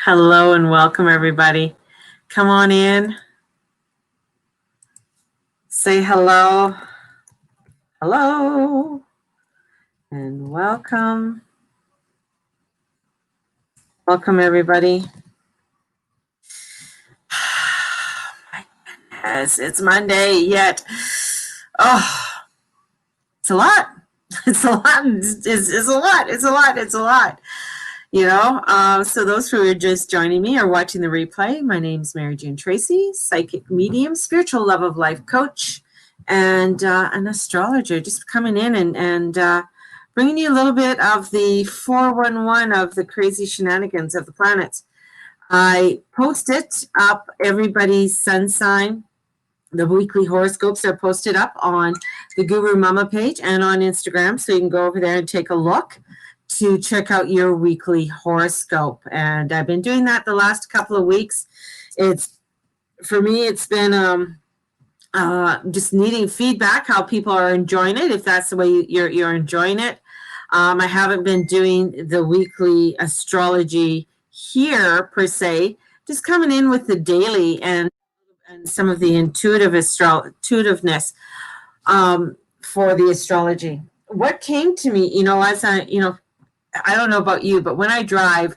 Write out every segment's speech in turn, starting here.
Hello and welcome, everybody. Come on in. Say hello. Hello. And welcome. Welcome, everybody. Yes, it's Monday yet. Oh, it's a lot. It's a lot. It's a lot. It's a lot. It's a lot. So those who are just joining me or watching the replay, my name is Mary June Tracy, psychic medium, spiritual love of life coach, and an astrologer, just coming in and bringing you a little bit of the 411 of the crazy shenanigans of the planets. I post it up, everybody's sun sign. The weekly horoscopes are posted up on the Guru Mama page and on Instagram, so you can go over there and take a look to check out your weekly horoscope. And I've been doing that the last couple of weeks. For me, it's been just needing feedback, how people are enjoying it, if that's the way you're enjoying it. I haven't been doing the weekly astrology here per se, just coming in with the daily and some of the intuitiveness for the astrology. What came to me, as I don't know about you, but when I drive,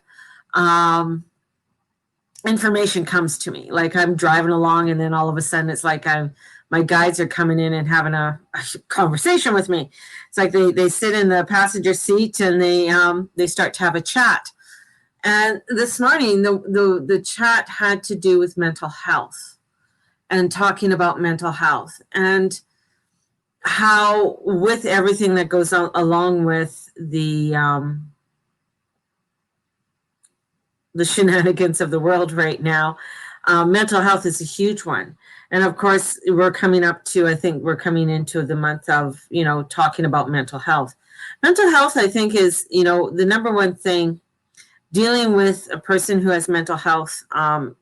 information comes to me. Like I'm driving along, and then all of a sudden, it's like my guides are coming in and having a conversation with me. It's like they sit in the passenger seat and they start to have a chat. And this morning, the chat had to do with mental health and talking about mental health and how, with everything that goes along with the shenanigans of the world right now, mental health is a huge one. And of course, we're coming into the month of, talking about mental health. Mental health, I think, is, the number one thing. Dealing with a person who has mental health, have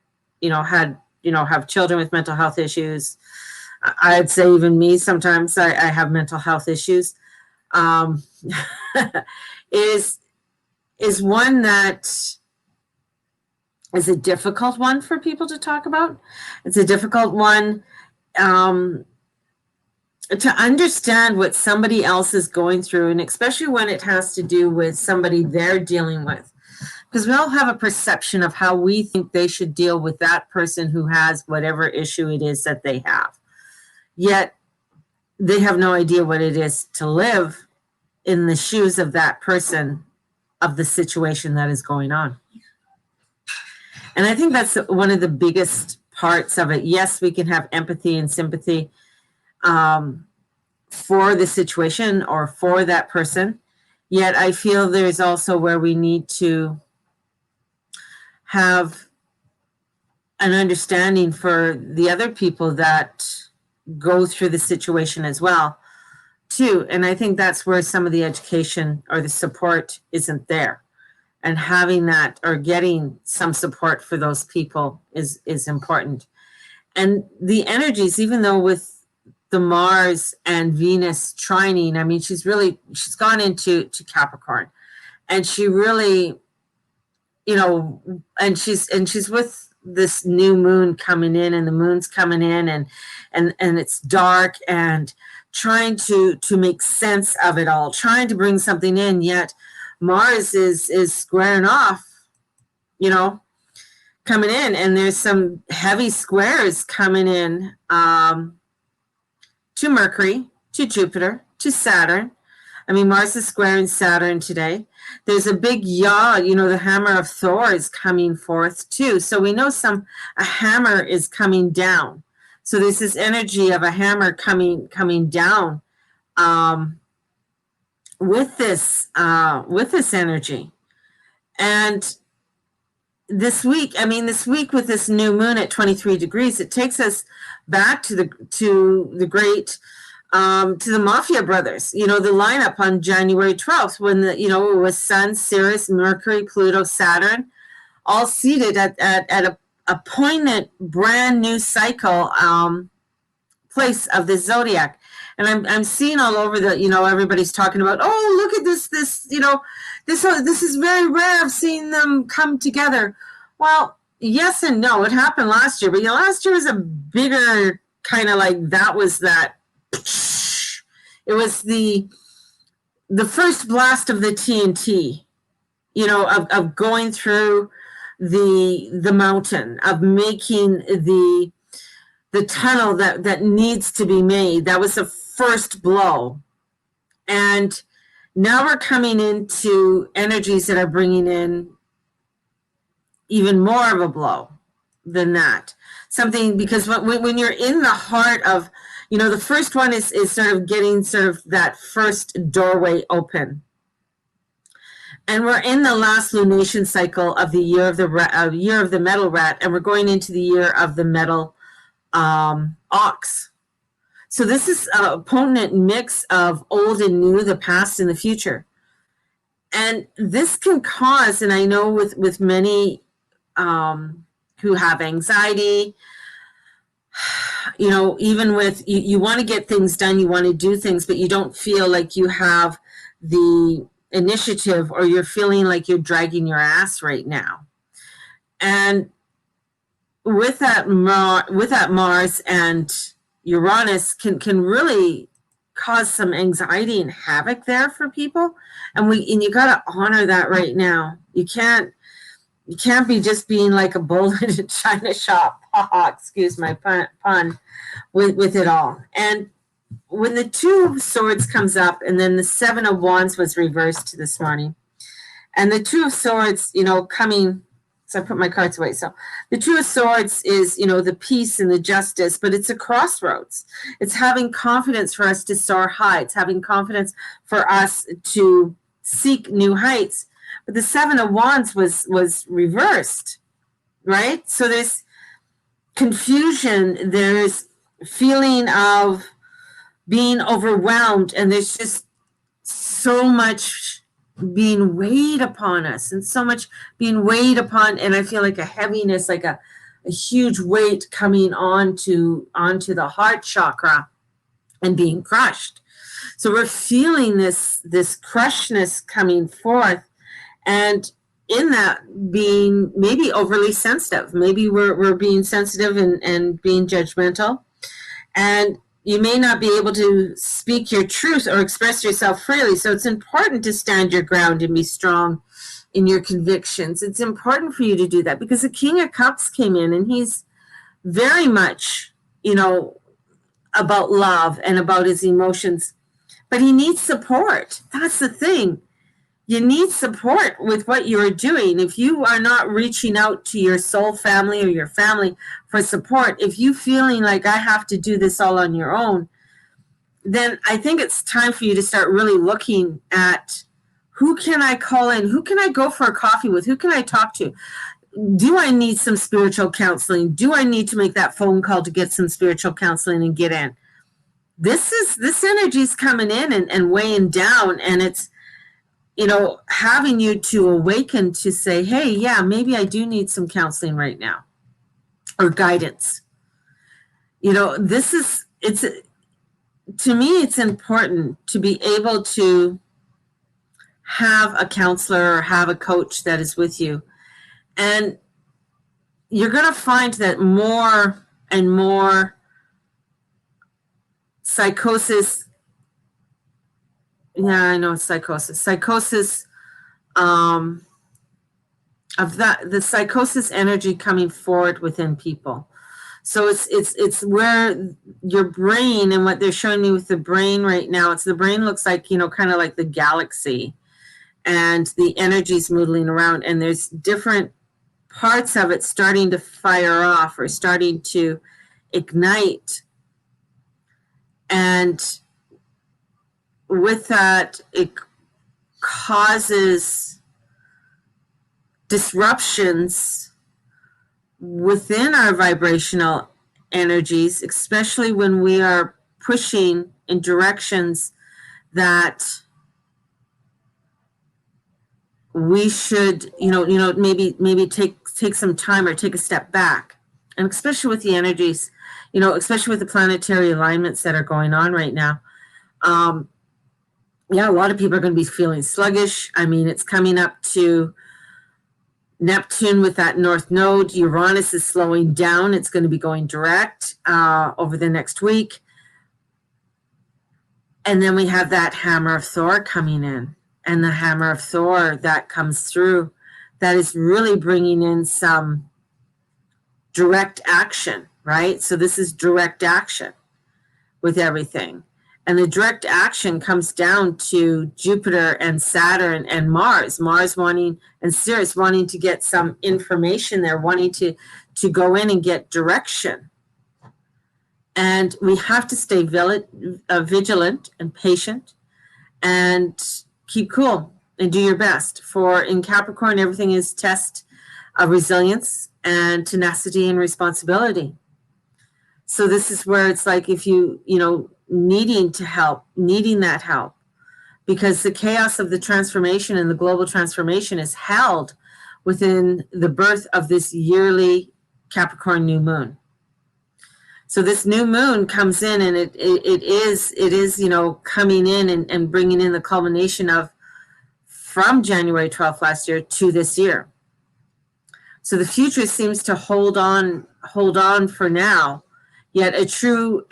children with mental health issues. I'd say even me, sometimes I have mental health issues, is one that is a difficult one for people to talk about. It's a difficult one to understand what somebody else is going through, and especially when it has to do with somebody they're dealing with. Because we all have a perception of how we think they should deal with that person who has whatever issue it is that they have. Yet they have no idea what it is to live in the shoes of that person, of the situation that is going on. And I think that's one of the biggest parts of it. Yes, we can have empathy and sympathy for the situation or for that person. Yet I feel there's also where we need to have an understanding for the other people that go through the situation as well, too. And I think that's where some of the education or the support isn't there. And having that or getting some support for those people is important. And the energies, even though with the Mars and Venus trining, I mean, she's gone into Capricorn, and she really, and she's with this new moon coming in, and the moon's coming in, and it's dark, and trying to make sense of it all, trying to bring something in. Yet Mars is squaring off, coming in, and there's some heavy squares coming in to Mercury, to Jupiter, to Saturn. I mean, Mars is squaring Saturn today. There's a big yaw, the hammer of Thor is coming forth too. So we know a hammer is coming down. So there's this energy of a hammer coming down with this energy. And this week with this new moon at 23 degrees, it takes us back to the great, to the Mafia Brothers, the lineup on January 12th, when it was Sun, Sirius, Mercury, Pluto, Saturn, all seated at a poignant brand new cycle place of the zodiac. And I'm seeing all over everybody's talking about, oh, look at this, this is very rare of seeing them come together. Well, yes and no. It happened last year, but last year was a bigger kind of like that was that. It was the first blast of the TNT, of going through the mountain, of making the tunnel that needs to be made. That was the first blow. And now we're coming into energies that are bringing in even more of a blow than that. Something, because when you're in the heart of, the first one is sort of getting sort of that first doorway open. And we're in the last lunation cycle of the year of the metal rat, and we're going into the year of the metal ox. So this is a potent mix of old and new, the past and the future. And this can cause, and I know with many who have anxiety, even with, you want to get things done, you want to do things, but you don't feel like you have the initiative, or you're feeling like you're dragging your ass right now. And with that Mars and Uranus can really cause some anxiety and havoc there for people, and you got to honor that right now. You can't be just being like a bull in a china shop. Excuse my pun with it all. And when the Two of Swords comes up, and then the Seven of Wands was reversed this morning, and the Two of Swords, coming. So I put my cards away. So the Two of Swords is, the peace and the justice, but it's a crossroads. It's having confidence for us to soar high. It's having confidence for us to seek new heights. But the Seven of Wands was reversed, right? So there's confusion. There's feeling of being overwhelmed, and there's just so much being weighed upon us, and so much being weighed upon, and I feel like a heaviness, like a huge weight coming onto the heart chakra and being crushed. So we're feeling this crushedness coming forth, and in that being maybe overly sensitive. Maybe we're being sensitive and being judgmental, and you may not be able to speak your truth or express yourself freely. So it's important to stand your ground and be strong in your convictions. It's important for you to do that, because the King of Cups came in, and he's very much, about love and about his emotions, but he needs support. That's the thing. You need support with what you're doing. If you are not reaching out to your soul family or your family for support, if you feeling like I have to do this all on your own, then I think it's time for you to start really looking at, who can I call in? Who can I go for a coffee with? Who can I talk to? Do I need some spiritual counseling? Do I need to make that phone call to get some spiritual counseling and get in? This energy is coming in and weighing down, and it's, having you to awaken to say, hey, yeah, maybe I do need some counseling right now, or guidance. To me, it's important to be able to have a counselor or have a coach that is with you. And you're going to find that more and more psychosis. Yeah, I know it's psychosis. Of that, the psychosis energy coming forward within people. So it's where your brain, and what they're showing me with the brain right now, the brain looks like, kind of like the galaxy, and the energy's moving around, and there's different parts of it starting to fire off or starting to ignite. And with that, it causes disruptions within our vibrational energies, especially when we are pushing in directions that we should, maybe take some time or take a step back. And especially with the energies, especially with the planetary alignments that are going on right now. A lot of people are going to be feeling sluggish. I mean, it's coming up to Neptune with that north node. Uranus is slowing down. It's going to be going direct over the next week. And then we have that hammer of Thor coming in. And the hammer of Thor that comes through, that is really bringing in some direct action, right? So this is direct action with everything. And the direct action comes down to Jupiter and Saturn and Mars. Mars wanting, and Sirius wanting to get some information there, wanting to go in and get direction. And we have to stay vigilant and patient and keep cool and do your best. For in Capricorn, everything is test of resilience and tenacity and responsibility. So this is where it's like, if you know, needing that help, because the chaos of the transformation and the global transformation is held within the birth of this yearly Capricorn new moon. So this new moon comes in, and it is, you know, coming in and bringing in the culmination of from January 12th last year to this year. So the future seems to hold on for now, yet a true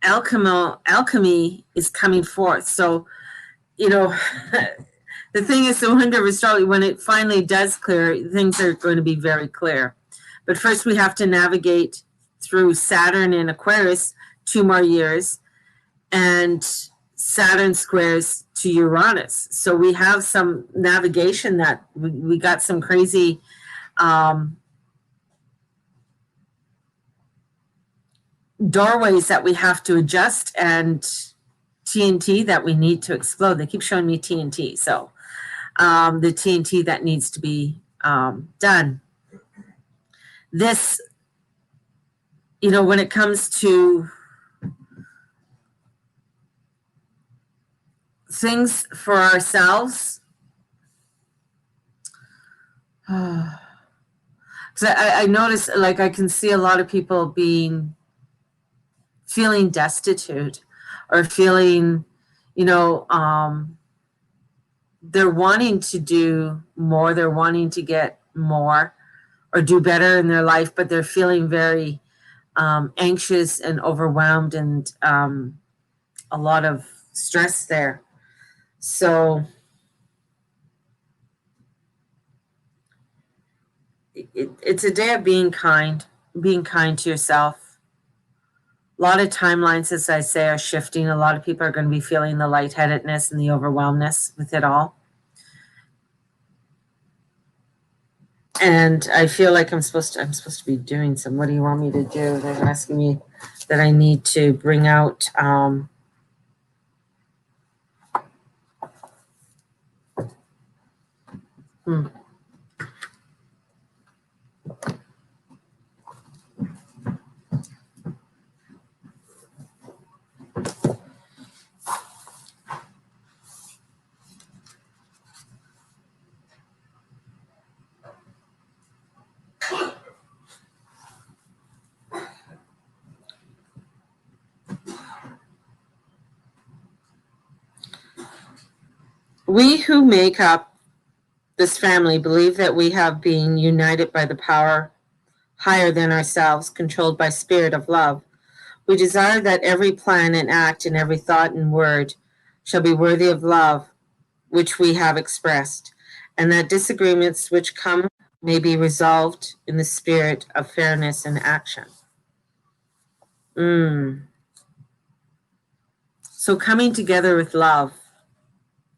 alchemy is coming forth. So, you know, the thing is, the window of astrology, when it finally does clear, things are going to be very clear. But first we have to navigate through Saturn in Aquarius 2 more years, and Saturn squares to Uranus. So we have some navigation that we got some crazy doorways that we have to adjust, and TNT that we need to explode. They keep showing me TNT. So the TNT that needs to be done. This, you know, when it comes to things for ourselves, so I notice, like, I can see a lot of people feeling destitute, or feeling, you know, they're wanting to do more, they're wanting to get more or do better in their life, but they're feeling very anxious and overwhelmed, and a lot of stress there. So it's a day of being kind to yourself. A lot of timelines, as I say, are shifting. A lot of people are going to be feeling the lightheadedness and the overwhelmness with it all. And I feel like I'm supposed to be doing some. What do you want me to do? They're asking me that I need to bring out we who make up this family believe that we have been united by the power higher than ourselves, controlled by spirit of love. We desire that every plan and act and every thought and word shall be worthy of love, which we have expressed, and that disagreements which come may be resolved in the spirit of fairness and action. So coming together with love,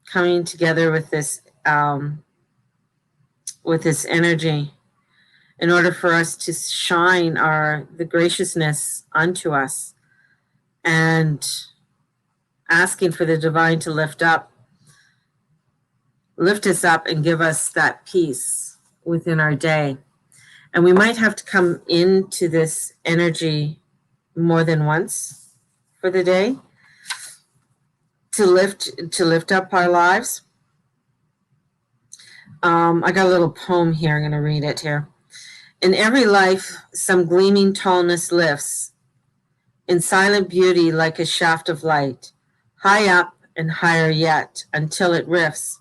coming together with this energy, in order for us to shine the graciousness unto us, and asking for the divine to lift us up and give us that peace within our day. And we might have to come into this energy more than once for the day to lift up our lives. I got a little poem here. I'm going to read it here. In every life, some gleaming tallness lifts, in silent beauty like a shaft of light, high up and higher yet, until it rifts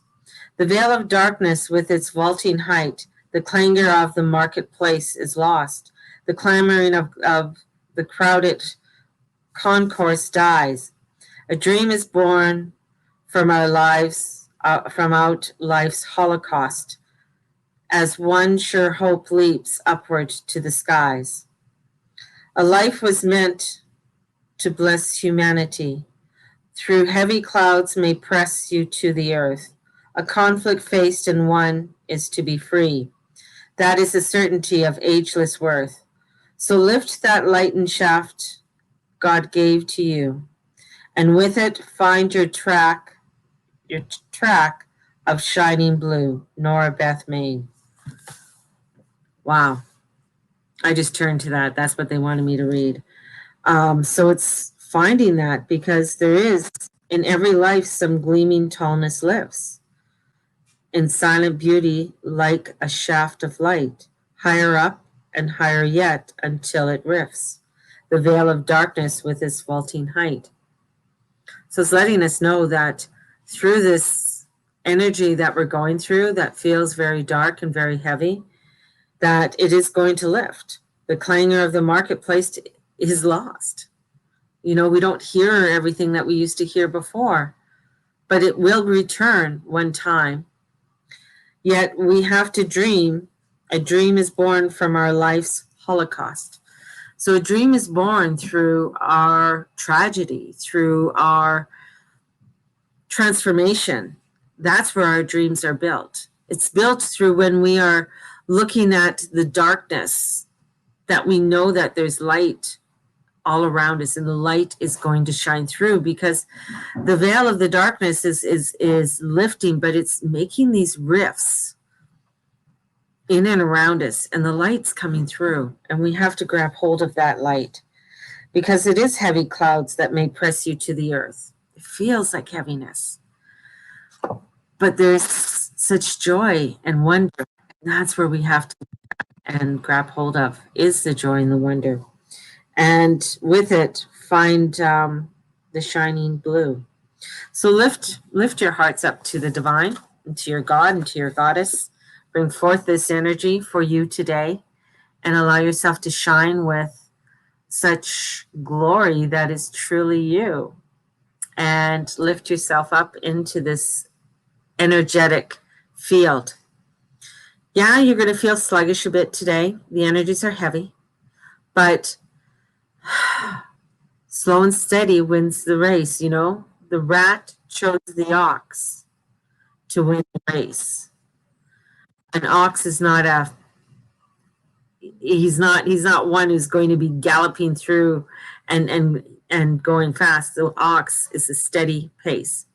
The veil of darkness with its vaulting height, the clangor of the marketplace is lost. The clamoring of the crowded concourse dies. A dream is born from our lives, from out life's holocaust, as one sure hope leaps upward to the skies. A life was meant to bless humanity. Through heavy clouds may press you to the earth. A conflict faced and won is to be free. That is the certainty of ageless worth. So lift that lightened shaft God gave to you, and with it find your track of shining blue. Nora Beth Main. Wow. I just turned to that. That's what they wanted me to read. So it's finding that, because there is in every life some gleaming tallness lives. In silent beauty, like a shaft of light, higher up and higher yet until it rifts the veil of darkness with its vaulting height. So it's letting us know that through this energy that we're going through that feels very dark and very heavy, that it is going to lift. The clangor of the marketplace is lost. You know, we don't hear everything that we used to hear before, but it will return one time. Yet we have to dream. A dream is born from our life's holocaust. So a dream is born through our tragedy, through our transformation. That's where our dreams are built. It's built through when we are looking at the darkness, that we know that there's light all around us, and the light is going to shine through, because the veil of the darkness is lifting, but it's making these rifts in and around us, and the light's coming through, and we have to grab hold of that light, because it is heavy clouds that may press you to the earth. It feels like heaviness, but there's such joy and wonder, and that's where we have to and grab hold of, is the joy and the wonder. And with it, find the shining blue. So lift your hearts up to the divine, and to your God, and to your goddess. Bring forth this energy for you today, and allow yourself to shine with such glory that is truly you. And lift yourself up into this energetic field. Yeah, you're going to feel sluggish a bit today. The energies are heavy, but slow and steady wins the race. You know, the rat chose the ox to win the race. An ox is not he's not one who's going to be galloping through and going fast. The ox is a steady pace.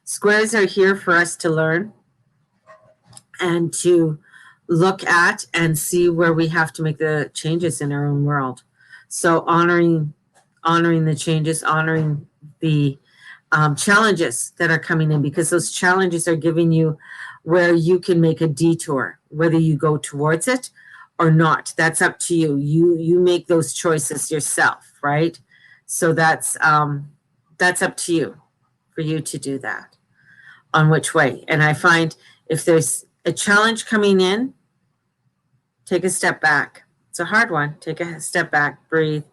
Squares are here for us to learn and to look at and see where we have to make the changes in our own world. So honoring the changes, honoring the challenges that are coming in, because those challenges are giving you where you can make a detour, whether you go towards it or not. That's up to you. You make those choices yourself, right? So that's up to you, for you to do that, on which way. And I find if there's a challenge coming in, take a step back. It's a hard one. Take a step back, breathe.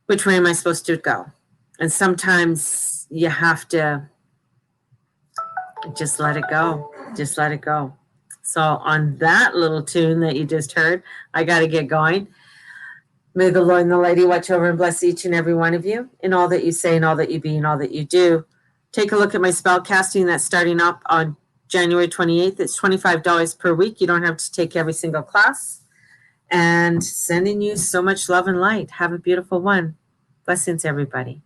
Which way am I supposed to go? And sometimes you have to just let it go. Just let it go. So on that little tune that you just heard, I got to get going. May the Lord and the Lady watch over and bless each and every one of you in all that you say and all that you be and all that you do. Take a look at my spell casting that's starting up on January 28th. It's $25 per week. You don't have to take every single class. And sending you so much love and light. Have a beautiful one. Blessings, everybody.